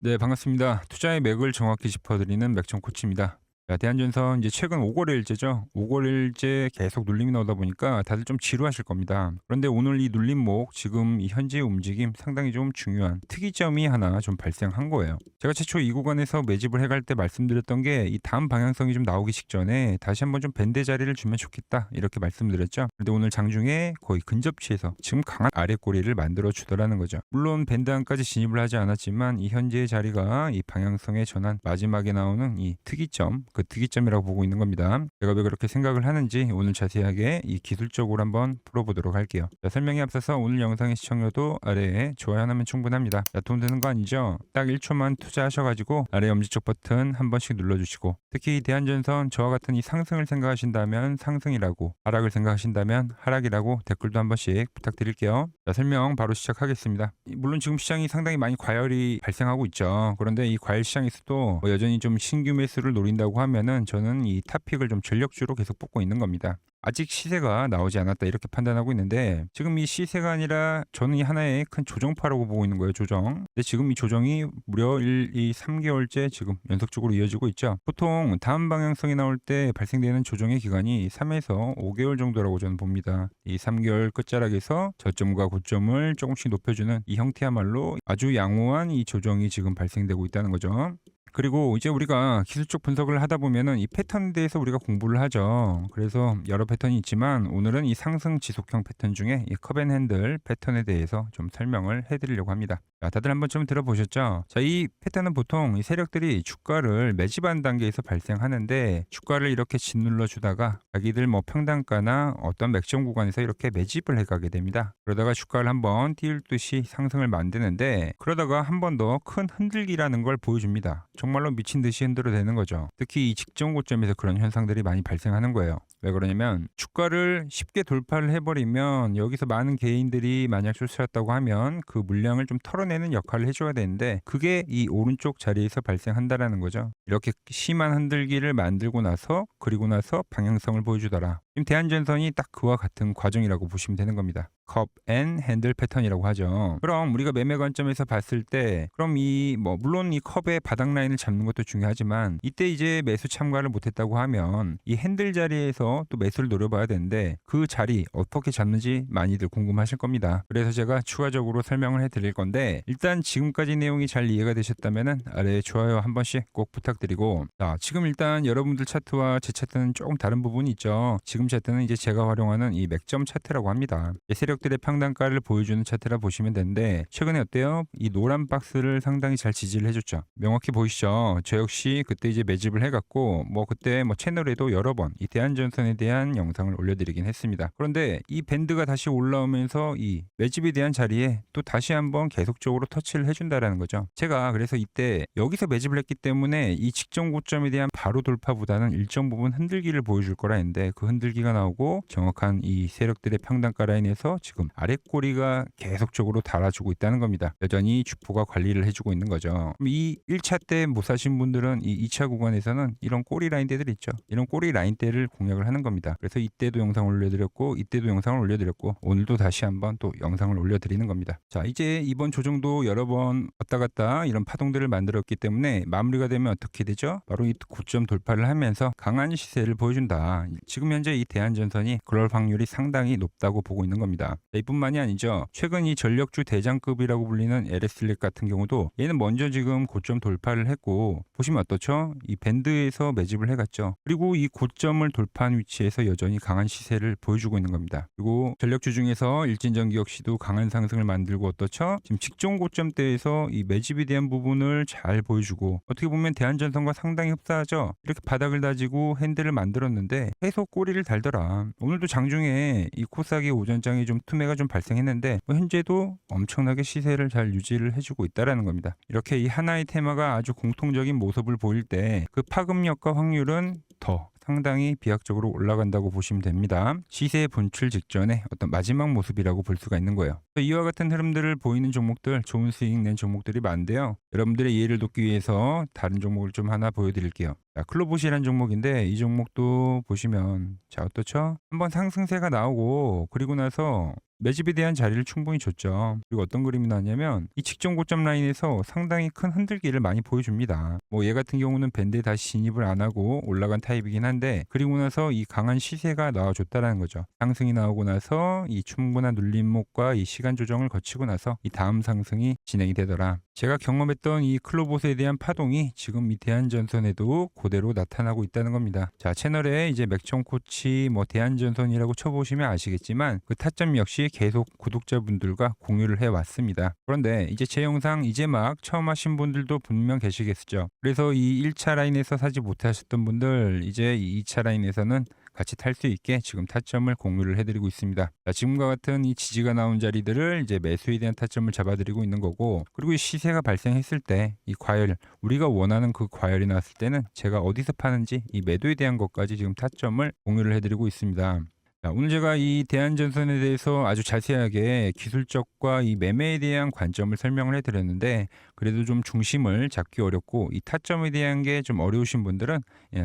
네, 반갑습니다. 투자의 맥을 정확히 짚어드리는 맥정 코치입니다. 자, 대한전선 이제 최근 5거래일째죠. 5거래일째 계속 눌림이 나오다 보니까 다들 좀 지루하실 겁니다. 그런데 오늘 이 눌림목 지금 이 현재의 움직임 상당히 좀 중요한 특이점이 하나 좀 발생한 거예요. 제가 최초 이 구간에서 매집을 해갈 때 말씀드렸던 게 이 다음 방향성이 좀 나오기 직전에 다시 한번 좀 밴드 자리를 주면 좋겠다 이렇게 말씀드렸죠. 그런데 오늘 장중에 거의 근접치에서 지금 강한 아래 꼬리를 만들어 주더라는 거죠. 물론 밴드 안까지 진입을 하지 않았지만 이 현재의 자리가 이 방향성의 전환 마지막에 나오는 이 특이점, 그 특이점이라고 보고 있는 겁니다. 제가 왜 그렇게 생각을 하는지 오늘 자세하게 이 기술적으로 한번 풀어보도록 할게요. 자, 설명에 앞서서 오늘 영상의 시청료도 아래에 좋아요 하나면 충분합니다. 자, 돈 드는 거 아니죠? 딱 1초만 투자하셔가지고 아래 엄지쪽 버튼 한 번씩 눌러주시고, 특히 대한전선 저와 같은 이 상승을 생각하신다면 상승이라고, 하락을 생각하신다면 하락이라고 댓글도 한 번씩 부탁드릴게요. 자, 설명 바로 시작하겠습니다. 물론 지금 시장이 상당히 많이 과열이 발생하고 있죠. 그런데 이 과열 시장에서도 여전히 좀 신규 매수를 노린다고 하면은 저는 이 탑픽을 좀 전력주로 계속 뽑고 있는 겁니다. 아직 시세가 나오지 않았다 이렇게 판단하고 있는데, 지금 이 시세가 아니라 저는 이 하나의 큰 조정파라고 보고 있는 거예요. 조정. 근데 지금 이 조정이 무려 3개월째 지금 연속적으로 이어지고 있죠. 보통 다음 방향성이 나올 때 발생되는 조정의 기간이 3에서 5개월 정도라고 저는 봅니다. 이 3개월 끝자락에서 저점과 고점을 조금씩 높여주는 이 형태야말로 아주 양호한 이 조정이 지금 발생되고 있다는 거죠. 그리고 이제 우리가 기술적 분석을 하다 보면은 이 패턴에 대해서 우리가 공부를 하죠. 그래서 여러 패턴이 있지만 오늘은 이 상승 지속형 패턴 중에 이 컵앤핸들 패턴에 대해서 좀 설명을 해드리려고 합니다. 자, 다들 한번 좀 들어보셨죠? 자, 이 패턴은 보통 이 세력들이 주가를 매집한 단계에서 발생하는데, 주가를 이렇게 짓눌러 주다가 자기들 뭐 평단가나 어떤 맥점 구간에서 이렇게 매집을 해가게 됩니다. 그러다가 주가를 한번 띄울 듯이 상승을 만드는데, 그러다가 한 번 더 큰 흔들기라는 걸 보여줍니다. 정말로 미친 듯이 흔들어대는 거죠. 특히 이 직전 고점에서 그런 현상들이 많이 발생하는 거예요. 왜 그러냐면 주가를 쉽게 돌파를 해버리면 여기서 많은 개인들이 만약 쫓아왔다고 하면 그 물량을 좀 털어내는 역할을 해줘야 되는데, 그게 이 오른쪽 자리에서 발생한다라는 거죠. 이렇게 심한 흔들기를 만들고 나서, 그리고 나서 방향성을 보여주더라. 지금 대한전선이 딱 그와 같은 과정이라고 보시면 되는 겁니다. 컵 앤 핸들 패턴이라고 하죠. 그럼 우리가 매매 관점에서 봤을 때, 그럼 이 물론 이 컵의 바닥 라인을 잡는 것도 중요하지만, 이때 이제 매수 참가를 못했다고 하면 이 핸들 자리에서 또 매수를 노려봐야 되는데, 그 자리 어떻게 잡는지 많이들 궁금하실 겁니다. 그래서 제가 추가적으로 설명을 해드릴 건데, 일단 지금까지 내용이 잘 이해가 되셨다면은 아래에 좋아요 한 번씩 꼭 부탁드리고, 자, 지금 일단 여러분들 차트와 제 차트는 조금 다른 부분이 있죠. 지금 차트는 이제 제가 활용하는 이 맥점 차트라고 합니다. 세력들의 평단가를 보여주는 차트라 보시면 되는데, 최근에 어때요? 이 노란 박스를 상당히 잘 지지를 해줬죠. 명확히 보이시죠? 저 역시 그때 이제 매집을 해갖고 그때 채널에도 여러 번 이 대한전선에 대한 영상을 올려드리긴 했습니다. 그런데 이 밴드가 다시 올라오면서 이 매집에 대한 자리에 또 다시 한번 계속적으로 터치를 해준다라는 거죠. 제가 그래서 이때 여기서 매집을 했기 때문에 이 직전 고점에 대한 바로 돌파보다는 일정 부분 흔들기를 보여줄 거라 했는데, 그 흔들기가 나오고 정확한 이 세력들의 평단가 라인에서 지금 아랫꼬리가 계속적으로 달아주고 있다는 겁니다. 여전히 주포가 관리를 해주고 있는 거죠. 이 1차 때 못 사신 분들은 이 2차 구간에서는 이런 꼬리 라인대들 있죠. 이런 꼬리 라인대를 공략을 하는 겁니다. 그래서 이때도 영상을 올려드렸고, 이때도 영상을 올려드렸고, 오늘도 다시 한번 또 영상을 올려드리는 겁니다. 자, 이제 이번 조정도 여러 번 왔다 갔다 이런 파동들을 만들었기 때문에 마무리가 되면 어떻게 되죠? 바로 이 고점 돌파를 하면서 강한 시세를 보여준다. 지금 현재 이 대한전선이 그럴 확률이 상당히 높다고 보고 있는 겁니다. 자, 이뿐만이 아니죠. 최근 이 전력주 대장급이라고 불리는 LSL렉 같은 경우도 얘는 먼저 지금 고점 돌파를 했고, 보시면 어떻죠? 이 밴드에서 매집을 해갔죠. 그리고 이 고점을 돌파한 위치에서 여전히 강한 시세를 보여주고 있는 겁니다. 그리고 전력주 중에서 일진전기 역시도 강한 상승을 만들고 어떻죠? 지금 직전 고점대에서 이 매집에 대한 부분을 잘 보여주고, 어떻게 보면 대한전선과 상당히 흡사하죠. 이렇게 바닥을 다지고 핸들을 만들었는데 계속 꼬리를 달더라. 오늘도 장중에 이 코스닥의 오전장에 좀 투매가 좀 발생했는데, 현재도 엄청나게 시세를 잘 유지를 해주고 있다라는 겁니다. 이렇게 이 하나의 테마가 아주 공통적인 모습을 보일 때 그 파급력과 확률은 더 상당히 비약적으로 올라간다고 보시면 됩니다. 시세 분출 직전에 어떤 마지막 모습이라고 볼 수가 있는 거예요. 이와 같은 흐름들을 보이는 종목들, 좋은 수익 낸 종목들이 많은데요. 여러분들의 이해를 돕기 위해서 다른 종목을 좀 하나 보여드릴게요. 자, 클로봇이라는 종목인데 이 종목도 보시면 자 어떻죠? 한번 상승세가 나오고 그리고 나서 매집에 대한 자리를 충분히 줬죠. 그리고 어떤 그림이 나왔냐면 이 직전 고점 라인에서 상당히 큰 흔들기를 많이 보여줍니다. 뭐 얘 같은 경우는 밴드에 다시 진입을 안 하고 올라간 타입이긴 한데 그리고 나서 이 강한 시세가 나와줬다라는 거죠. 상승이 나오고 나서 이 충분한 눌림목과 이 시간 조정을 거치고 나서 이 다음 상승이 진행이 되더라. 제가 경험했던 이 클로봇에 대한 파동이 지금 이 대한전선에도 그대로 나타나고 있다는 겁니다. 자, 채널에 이제 맥정코치 뭐 대한전선이라고 쳐보시면 아시겠지만 그 타점 역시 계속 구독자분들과 공유를 해왔습니다. 그런데 이제 제 영상 이제 막 처음 하신 분들도 분명 계시겠죠. 그래서 이 1차 라인에서 사지 못하셨던 분들 이제 이 2차 라인에서는 같이 탈 수 있게 지금 타점을 공유를 해드리고 있습니다. 자, 지금과 같은 이 지지가 나온 자리들을 이제 매수에 대한 타점을 잡아드리고 있는 거고, 그리고 이 시세가 발생했을 때 이 과열, 우리가 원하는 그 과열이 나왔을 때는 제가 어디서 파는지 이 매도에 대한 것까지 지금 타점을 공유를 해드리고 있습니다. 자, 오늘 제가 이 대한전선에 대해서 아주 자세하게 기술적과 이 매매에 대한 관점을 설명을 해드렸는데 그래도 좀 중심을 잡기 어렵고 이 타점에 대한 게 좀 어려우신 분들은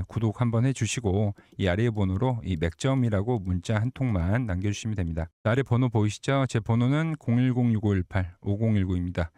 구독 한번 해주시고 이 아래 번호로 이 맥점이라고 문자 한 통만 남겨주시면 됩니다. 아래 번호 보이시죠? 제 번호는 010-6518-5019입니다.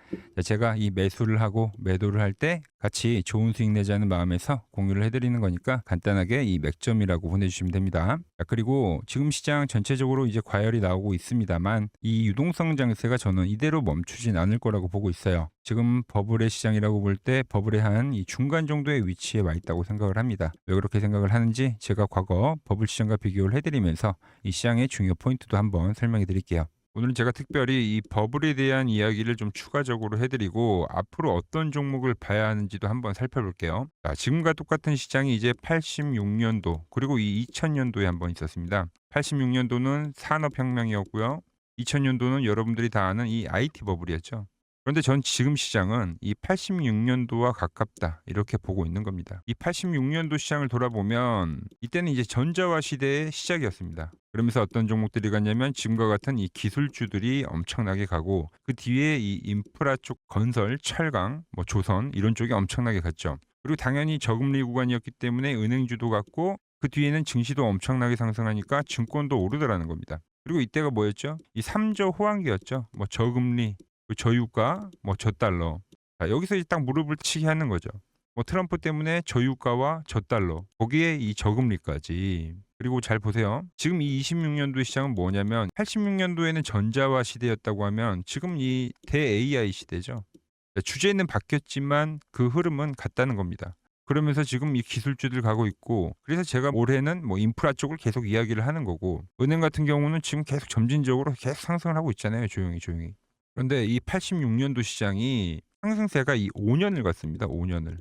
제가 이 매수를 하고 매도를 할 때 같이 좋은 수익 내자는 마음에서 공유를 해드리는 거니까 간단하게 이 맥점이라고 보내주시면 됩니다. 자, 그리고 지금 시장 전체적으로 이제 과열이 나오고 있습니다만 이 유동성 장세가 저는 이대로 멈추진 않을 거라고 보고 있어요. 지금 버블의 시장이라고 볼 때 버블의 한 이 중간 정도의 위치에 와 있다고 생각을 합니다. 왜 그렇게 생각을 하는지 제가 과거 버블 시장과 비교를 해드리면서 이 시장의 중요 포인트도 한번 설명해 드릴게요. 오늘은 제가 특별히 이 버블에 대한 이야기를 좀 추가적으로 해드리고 앞으로 어떤 종목을 봐야 하는지도 한번 살펴볼게요. 자, 지금과 똑같은 시장이 이제 86년도 그리고 이 2000년도에 한번 있었습니다. 86년도는 산업혁명이었고요. 2000년도는 여러분들이 다 아는 이 IT 버블이었죠. 그런데 전 지금 시장은 이 86년도와 가깝다 이렇게 보고 있는 겁니다. 이 86년도 시장을 돌아보면 이때는 이제 전자화 시대의 시작이었습니다. 그러면서 어떤 종목들이 갔냐면 지금과 같은 이 기술주들이 엄청나게 가고 그 뒤에 이 인프라 쪽 건설, 철강, 뭐 조선 이런 쪽이 엄청나게 갔죠. 그리고 당연히 저금리 구간이었기 때문에 은행주도 갔고 그 뒤에는 증시도 엄청나게 상승하니까 증권도 오르더라는 겁니다. 그리고 이때가 뭐였죠? 이 3조 호황기였죠. 뭐 저금리, 저유가, 뭐 저달러. 자, 여기서 이제 딱 무릎을 치게 하는 거죠. 뭐 트럼프 때문에 저유가와 저달러, 거기에 이 저금리까지. 그리고 잘 보세요. 지금 이 26년도 시장은 뭐냐면 86년도에는 전자화 시대였다고 하면 지금 이 대 AI 시대죠. 주제는 바뀌었지만 그 흐름은 같다는 겁니다. 그러면서 지금 이 기술주들 가고 있고 그래서 제가 올해는 뭐 인프라 쪽을 계속 이야기를 하는 거고 은행 같은 경우는 지금 계속 점진적으로 계속 상승을 하고 있잖아요. 조용히 조용히. 그런데 이 86년도 시장이 상승세가 이 5년을 갔습니다. 5년을.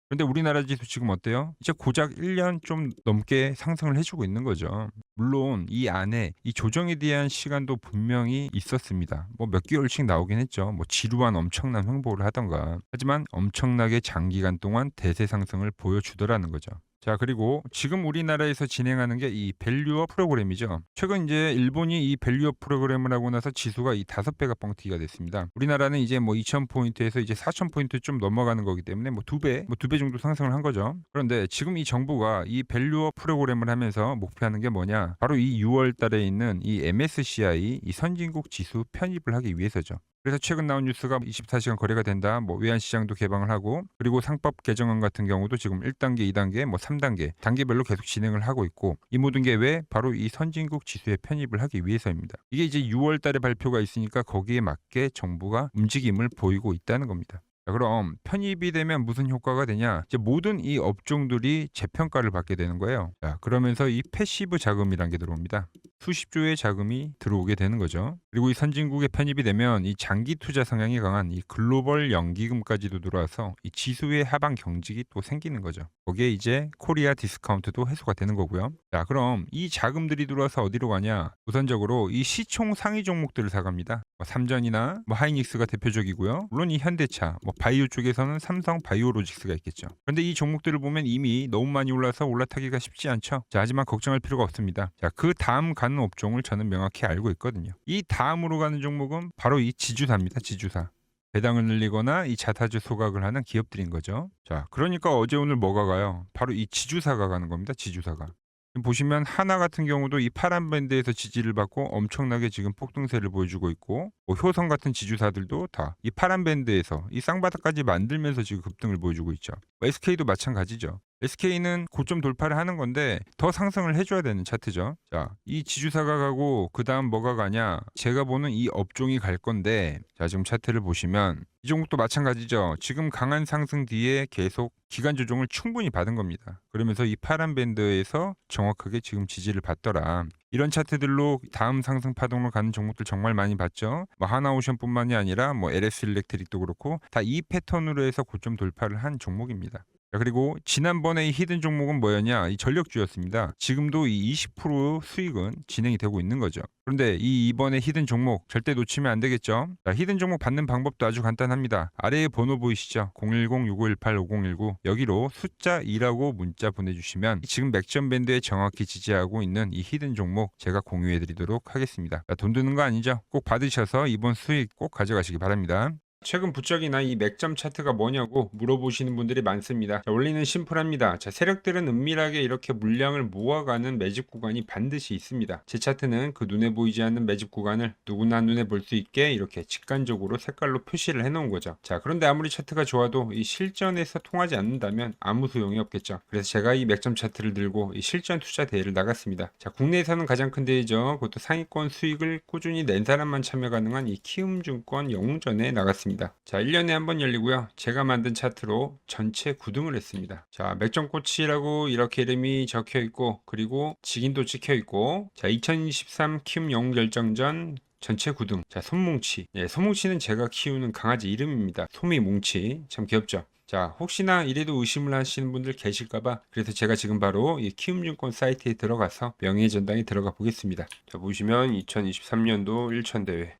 그런데 우리나라 지수 지금 어때요? 이제 고작 1년 좀 넘게 상승을 해주고 있는 거죠. 물론 이 안에 이 조정에 대한 시간도 분명히 있었습니다. 뭐 몇 개월씩 나오긴 했죠. 뭐 지루한 엄청난 횡보를 하던가. 하지만 엄청나게 장기간 동안 대세 상승을 보여주더라는 거죠. 자, 그리고 지금 우리나라에서 진행하는 게 이 밸류업 프로그램이죠. 최근 이제 일본이 이 밸류업 프로그램을 하고 나서 지수가 이 5배가 뻥튀기가 됐습니다. 우리나라는 이제 뭐 2000포인트에서 이제 4000포인트 좀 넘어가는 거기 때문에 뭐 2배, 뭐 2배 정도 상승을 한 거죠. 그런데 지금 이 정부가 이 밸류업 프로그램을 하면서 목표하는 게 뭐냐? 바로 이 6월 달에 있는 이 MSCI 이 선진국 지수 편입을 하기 위해서죠. 그래서 최근 나온 뉴스가 24시간 거래가 된다. 뭐 외환시장도 개방을 하고 그리고 상법 개정안 같은 경우도 지금 1단계, 2단계, 뭐 3단계 단계별로 계속 진행을 하고 있고 이 모든 게 왜 바로 이 선진국 지수에 편입을 하기 위해서입니다. 이게 이제 6월 달에 발표가 있으니까 거기에 맞게 정부가 움직임을 보이고 있다는 겁니다. 자, 그럼 편입이 되면 무슨 효과가 되냐? 이제 모든 이 업종들이 재평가를 받게 되는 거예요. 자, 그러면서 이 패시브 자금이란 게 들어옵니다. 수십조의 자금이 들어오게 되는 거죠. 그리고 이 선진국에 편입이 되면 이 장기 투자 성향이 강한 이 글로벌 연기금까지도 들어와서 이 지수의 하방 경직이 또 생기는 거죠. 거기에 이제 코리아 디스카운트도 해소가 되는 거고요. 자, 그럼 이 자금들이 들어와서 어디로 가냐? 우선적으로 이 시총 상위 종목들을 사갑니다. 뭐 삼전이나 뭐 하이닉스가 대표적이고요. 물론 이 현대차, 뭐 바이오 쪽에서는 삼성 바이오로직스가 있겠죠. 그런데 이 종목들을 보면 이미 너무 많이 올라서 올라타기가 쉽지 않죠. 자, 하지만 걱정할 필요가 없습니다. 자, 그 다음 가는 업종을 저는 명확히 알고 있거든요. 이 다음으로 가는 종목은 바로 이 지주사입니다. 지주사. 배당을 늘리거나 이 자사주 소각을 하는 기업들인 거죠. 자, 그러니까 어제 오늘 뭐가 가요? 바로 이 지주사가 가는 겁니다. 지주사가. 지금 보시면 하나 같은 경우도 이 파란 밴드에서 지지를 받고 엄청나게 지금 폭등세를 보여주고 있고, 뭐 효성 같은 지주사들도 다 이 파란 밴드에서 이 쌍바닥까지 만들면서 지금 급등을 보여주고 있죠. SK도 마찬가지죠. SK는 고점 돌파를 하는 건데 더 상승을 해줘야 되는 차트죠. 자, 이 지주사가 가고 그 다음 뭐가 가냐? 제가 보는 이 업종이 갈 건데, 자, 지금 차트를 보시면 이 종목도 마찬가지죠. 지금 강한 상승 뒤에 계속 기간 조정을 충분히 받은 겁니다. 그러면서 이 파란 밴드에서 정확하게 지금 지지를 받더라. 이런 차트들로 다음 상승 파동으로 가는 종목들 정말 많이 봤죠. 뭐 하나오션뿐만이 아니라 뭐 LS 일렉트릭도 그렇고 다 이 패턴으로 해서 고점 돌파를 한 종목입니다. 자, 그리고 지난번에 이 히든 종목은 뭐였냐? 이 전력주였습니다. 지금도 이 20% 수익은 진행이 되고 있는 거죠. 그런데 이 이번에 히든 종목 절대 놓치면 안 되겠죠? 자, 히든 종목 받는 방법도 아주 간단합니다. 아래에 번호 보이시죠? 010-6518-5019 여기로 숫자 2라고 문자 보내주시면 지금 맥점 밴드에 정확히 지지하고 있는 이 히든 종목 제가 공유해드리도록 하겠습니다. 자, 돈 드는 거 아니죠? 꼭 받으셔서 이번 수익 꼭 가져가시기 바랍니다. 최근 부적이나 이 맥점 차트가 뭐냐고 물어보시는 분들이 많습니다. 자, 원리는 심플합니다. 자, 세력들은 은밀하게 이렇게 물량을 모아가는 매집 구간이 반드시 있습니다. 제 차트는 그 눈에 보이지 않는 매집 구간을 누구나 눈에 볼 수 있게 이렇게 직관적으로 색깔로 표시를 해놓은 거죠. 자, 그런데 아무리 차트가 좋아도 이 실전에서 통하지 않는다면 아무 소용이 없겠죠. 그래서 제가 이 맥점 차트를 들고 이 실전 투자 대회를 나갔습니다. 자, 국내에서는 가장 큰 대회죠. 그것도 상위권 수익을 꾸준히 낸 사람만 참여 가능한 이 키움증권 영웅전에 나갔습니다. 자, 1년에 한 번 열리고요. 제가 만든 차트로 전체 9등을 했습니다. 자, 맥점코치라고 이렇게 이름이 적혀 있고, 그리고 직인도 찍혀 있고, 자, 2023 키움 영웅 결정전 전체 9등. 자, 손뭉치. 예, 손뭉치는 제가 키우는 강아지 이름입니다. 소미뭉치. 참 귀엽죠? 자, 혹시나 이래도 의심을 하시는 분들 계실까봐 그래서 제가 지금 바로 이 키움증권 사이트에 들어가서 명예의 전당에 들어가 보겠습니다. 자, 보시면 2023년도 1천 대회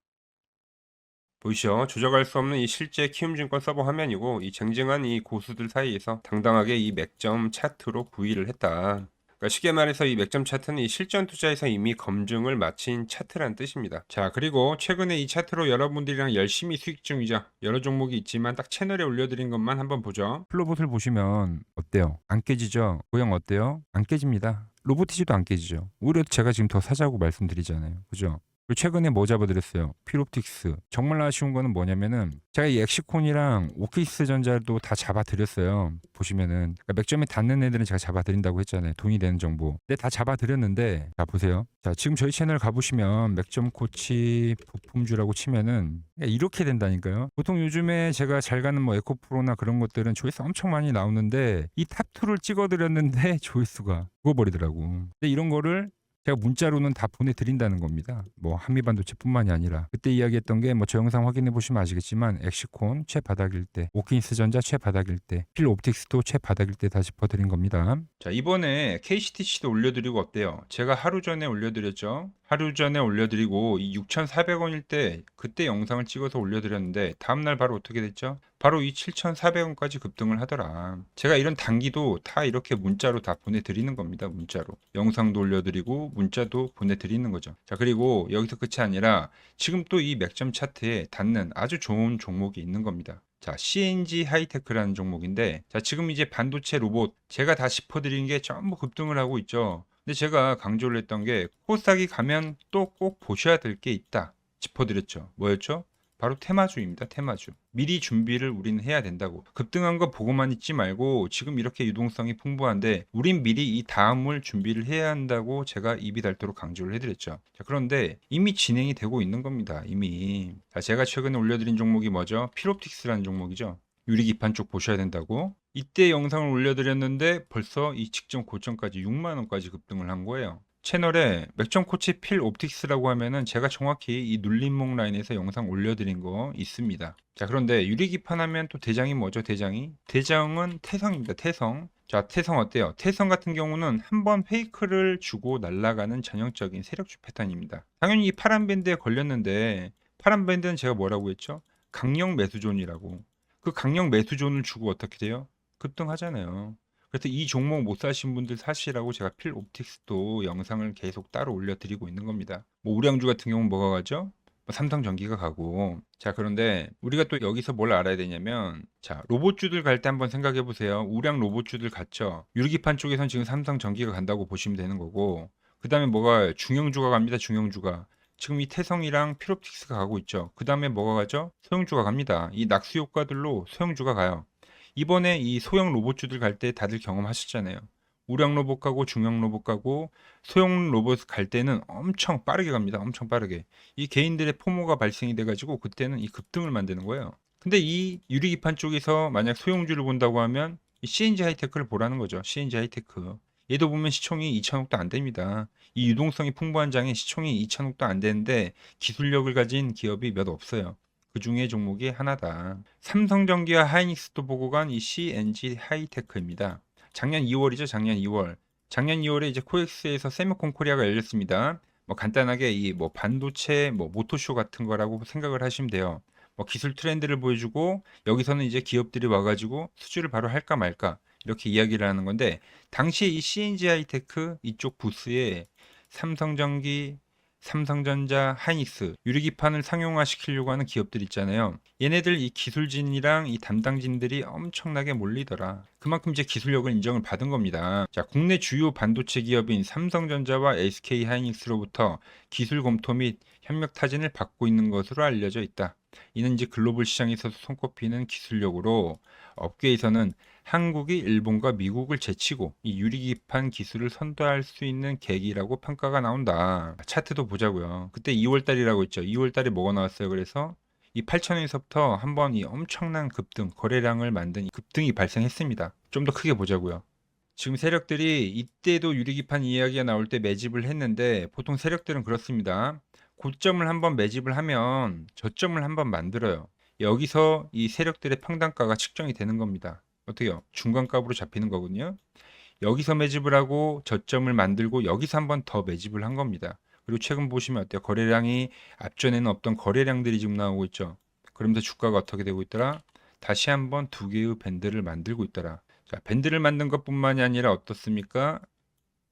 보이시죠? 조작할 수 없는 이 실제 키움증권 서버 화면이고, 이 쟁쟁한 이 고수들 사이에서 당당하게 이 맥점 차트로 구의를 했다. 그러니까 쉽게 말해서 이 맥점 차트는 이 실전 투자에서 이미 검증을 마친 차트란 뜻입니다. 자, 그리고 최근에 이 차트로 여러분들이랑 열심히 수익 중이죠. 여러 종목이 있지만 딱 채널에 올려드린 것만 한번 보죠. 플로봇을 보시면 어때요? 안 깨지죠? 고형 어때요? 안 깨집니다. 로보티지도 안 깨지죠. 오히려 제가 지금 더 사자고 말씀드리잖아요. 그죠? 그리고 최근에 뭐 잡아드렸어요? 필옵틱스. 정말 아쉬운 거는 뭐냐면은 제가 이 엑시콘이랑 오키스 전자도 다 잡아드렸어요. 보시면은 그러니까 맥점에 닿는 애들은 제가 잡아드린다고 했잖아요. 돈이 되는 정보. 근데 다 잡아드렸는데 자 보세요. 자 지금 저희 채널 가보시면 맥점 코치 부품주라고 치면은 이렇게 된다니까요. 보통 요즘에 제가 잘 가는 뭐 에코프로나 그런 것들은 조회수 엄청 많이 나오는데 이 탑2를 찍어드렸는데 조회수가 죽어버리더라고. 근데 이런 거를 제가 문자로는 다 보내드린다는 겁니다. 뭐 한미반도체뿐만이 아니라 그때 이야기했던 게 뭐 저 영상 확인해 보시면 아시겠지만 엑시콘 최바닥일 때, 오킨스 전자 최바닥일 때, 필옵틱스도 최바닥일 때 다 짚어드린 겁니다. 자, 이번에 KCTC도 올려드리고 어때요? 제가 하루 전에 올려드렸죠. 하루 전에 올려드리고 이 6,400원일 때 그때 영상을 찍어서 올려드렸는데 다음날 바로 어떻게 됐죠? 바로 이 7,400원까지 급등을 하더라. 제가 이런 단기도 다 이렇게 문자로 다 보내드리는 겁니다. 문자로. 영상도 올려드리고 문자도 보내드리는 거죠. 자, 그리고 여기서 끝이 아니라 지금 또 이 맥점 차트에 닿는 아주 좋은 종목이 있는 겁니다. 자, CNG 하이테크라는 종목인데, 자, 지금 이제 반도체 로봇 제가 다 짚어드린 게 전부 급등을 하고 있죠. 근데 제가 강조를 했던 게 코스닥이 가면 또 꼭 보셔야 될 게 있다 짚어드렸죠. 뭐였죠? 바로 테마주입니다. 테마주. 미리 준비를 우리는 해야 된다고. 급등한 거 보고만 있지 말고 지금 이렇게 유동성이 풍부한데 우린 미리 이 다음을 준비를 해야 한다고 제가 입이 닳도록 강조를 해드렸죠. 자, 그런데 이미 진행이 되고 있는 겁니다. 이미. 자, 제가 최근에 올려드린 종목이 뭐죠? 필옵틱스라는 종목이죠. 유리기판 쪽 보셔야 된다고. 이때 영상을 올려드렸는데 벌써 이 직전 고점까지 6만 원까지 급등을 한 거예요. 채널에 맥점 코치 필 옵틱스라고 하면은 제가 정확히 이 눌림목 라인에서 영상 올려드린 거 있습니다. 자, 그런데 유리기판 하면 또 대장이 뭐죠? 대장이? 대장은 태성입니다. 태성. 자, 태성 어때요? 태성 같은 경우는 한번 페이크를 주고 날아가는 전형적인 세력주 패턴입니다. 당연히 이 파란 밴드에 걸렸는데 파란 밴드는 제가 뭐라고 했죠? 강력 매수존이라고. 그 강력 매수존을 주고 어떻게 돼요? 급등하잖아요. 그래서 이 종목 못 사신 분들 사시라고 제가 필옵틱스도 영상을 계속 따로 올려드리고 있는 겁니다. 뭐 우량주 같은 경우는 뭐가 가죠? 삼성전기가 가고. 자, 그런데 우리가 또 여기서 뭘 알아야 되냐면, 자, 로봇주들 갈 때 한번 생각해 보세요. 우량 로봇주들 갔죠. 유리기판 쪽에선 지금 삼성전기가 간다고 보시면 되는 거고, 그 다음에 뭐가 중형주가 갑니다. 중형주가. 지금 이 태성이랑 피롭틱스가 가고 있죠. 그 다음에 뭐가 가죠? 소형주가 갑니다. 이 낙수 효과들로 소형주가 가요. 이번에 이 소형 로봇주들 갈 때 다들 경험하셨잖아요. 우량 로봇 가고 중형 로봇 가고 소형 로봇 갈 때는 엄청 빠르게 갑니다. 엄청 빠르게. 이 개인들의 포모가 발생이 돼가지고 그때는 이 급등을 만드는 거예요. 근데 이 유리기판 쪽에서 만약 소형주를 본다고 하면 이 CNG 하이테크를 보라는 거죠. CNG 하이테크. 얘도 보면 시총이 2천억도 안 됩니다. 이 유동성이 풍부한 장에 시총이 2천억도 안 되는데 기술력을 가진 기업이 몇 없어요. 그 중에 종목이 하나다. 삼성전기와 하이닉스도 보고 간 이 CNG 하이테크입니다. 작년 2월이죠. 작년 2월. 작년 2월에 이제 코엑스에서 세미콘 코리아가 열렸습니다. 뭐 간단하게 이 뭐 반도체 뭐 모토쇼 같은 거라고 생각을 하시면 돼요. 뭐 기술 트렌드를 보여주고 여기서는 이제 기업들이 와가지고 수주를 바로 할까 말까 이렇게 이야기를 하는 건데 당시에 이 CNG 하이테크 이쪽 부스에 삼성전기, 삼성전자, 하이닉스 유리기판을 상용화시키려고 하는 기업들 있잖아요. 얘네들 이 기술진이랑 이 담당진들이 엄청나게 몰리더라. 그만큼 이제 기술력을 인정을 받은 겁니다. 자, 국내 주요 반도체 기업인 삼성전자와 SK 하이닉스로부터 기술 검토 및 협력 타진을 받고 있는 것으로 알려져 있다. 이는 이제 글로벌 시장에서 손꼽히는 기술력으로 업계에서는 한국이 일본과 미국을 제치고 이 유리기판 기술을 선도할 수 있는 계기라고 평가가 나온다. 차트도 보자고요. 그때 2월 달이라고 했죠. 2월 달에 뭐가 나왔어요? 그래서 이 8천원에서부터 한번 이 엄청난 급등, 거래량을 만든 이 급등이 발생했습니다. 좀 더 크게 보자고요. 지금 세력들이 이때도 유리기판 이야기가 나올 때 매집을 했는데 보통 세력들은 그렇습니다. 고점을 한번 매집을 하면 저점을 한번 만들어요. 여기서 이 세력들의 평단가가 측정이 되는 겁니다. 어떻게요? 중간값으로 잡히는 거거든요. 여기서 매집을 하고 저점을 만들고 여기서 한번 더 매집을 한 겁니다. 그리고 최근 보시면 어때요? 거래량이 앞전에는 없던 거래량들이 지금 나오고 있죠. 그러면서 주가가 어떻게 되고 있더라? 다시 한번 두 개의 밴드를 만들고 있더라. 자, 밴드를 만든 것뿐만이 아니라 어떻습니까?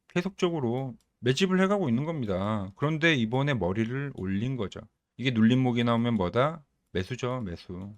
계속적으로 매집을 해가고 있는 겁니다. 그런데 이번에 머리를 올린 거죠. 이게 눌림목이 나오면 뭐다? 매수죠, 매수.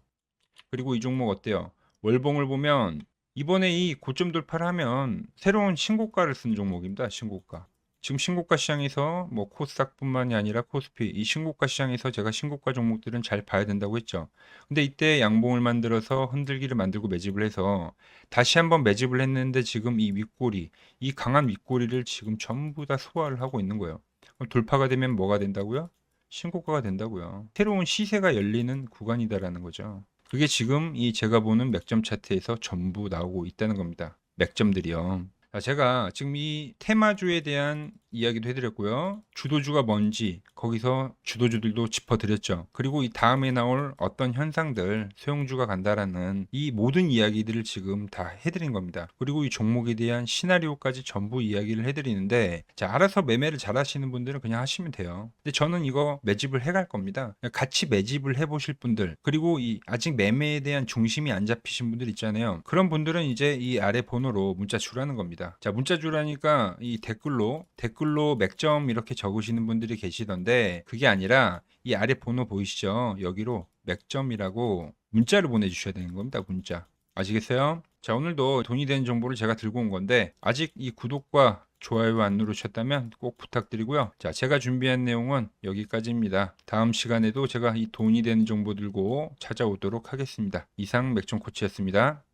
그리고 이 종목 어때요? 월봉을 보면 이번에 이 고점 돌파를 하면 새로운 신고가를 쓴 종목입니다. 신고가. 지금 신고가 시장에서 뭐 코스닥뿐만이 아니라 코스피 이 신고가 시장에서 제가 신고가 종목들은 잘 봐야 된다고 했죠. 근데 이때 양봉을 만들어서 흔들기를 만들고 매집을 해서 다시 한번 매집을 했는데 지금 이 윗꼬리, 이 강한 윗꼬리를 지금 전부 다 소화를 하고 있는 거예요. 그럼 돌파가 되면 뭐가 된다고요? 신고가가 된다고요. 새로운 시세가 열리는 구간이다라는 거죠. 그게 지금 이 제가 보는 맥점 차트에서 전부 나오고 있다는 겁니다. 맥점들이요. 자, 제가 지금 이 테마주에 대한 이야기도 해드렸고요. 주도주가 뭔지 거기서 주도주들도 짚어드렸죠. 그리고 이 다음에 나올 어떤 현상들, 소형주가 간다라는 이 모든 이야기들을 지금 다 해드린 겁니다. 그리고 이 종목에 대한 시나리오까지 전부 이야기를 해드리는데, 자, 알아서 매매를 잘 하시는 분들은 그냥 하시면 돼요. 근데 저는 이거 매집을 해갈 겁니다. 같이 매집을 해보실 분들, 그리고 이 아직 매매에 대한 중심이 안 잡히신 분들 있잖아요. 그런 분들은 이제 이 아래 번호로 문자 주라는 겁니다. 자, 문자 주라니까 이 댓글로 맥점 이렇게 적으시는 분들이 계시던데 그게 아니라 이 아래 번호 보이시죠? 여기로 맥점이라고 문자를 보내주셔야 되는 겁니다. 문자. 아시겠어요? 자, 오늘도 돈이 되는 정보를 제가 들고 온 건데 아직 이 구독과 좋아요 안 누르셨다면 꼭 부탁드리고요. 자, 제가 준비한 내용은 여기까지입니다. 다음 시간에도 제가 이 돈이 되는 정보 들고 찾아오도록 하겠습니다. 이상 맥점 코치였습니다.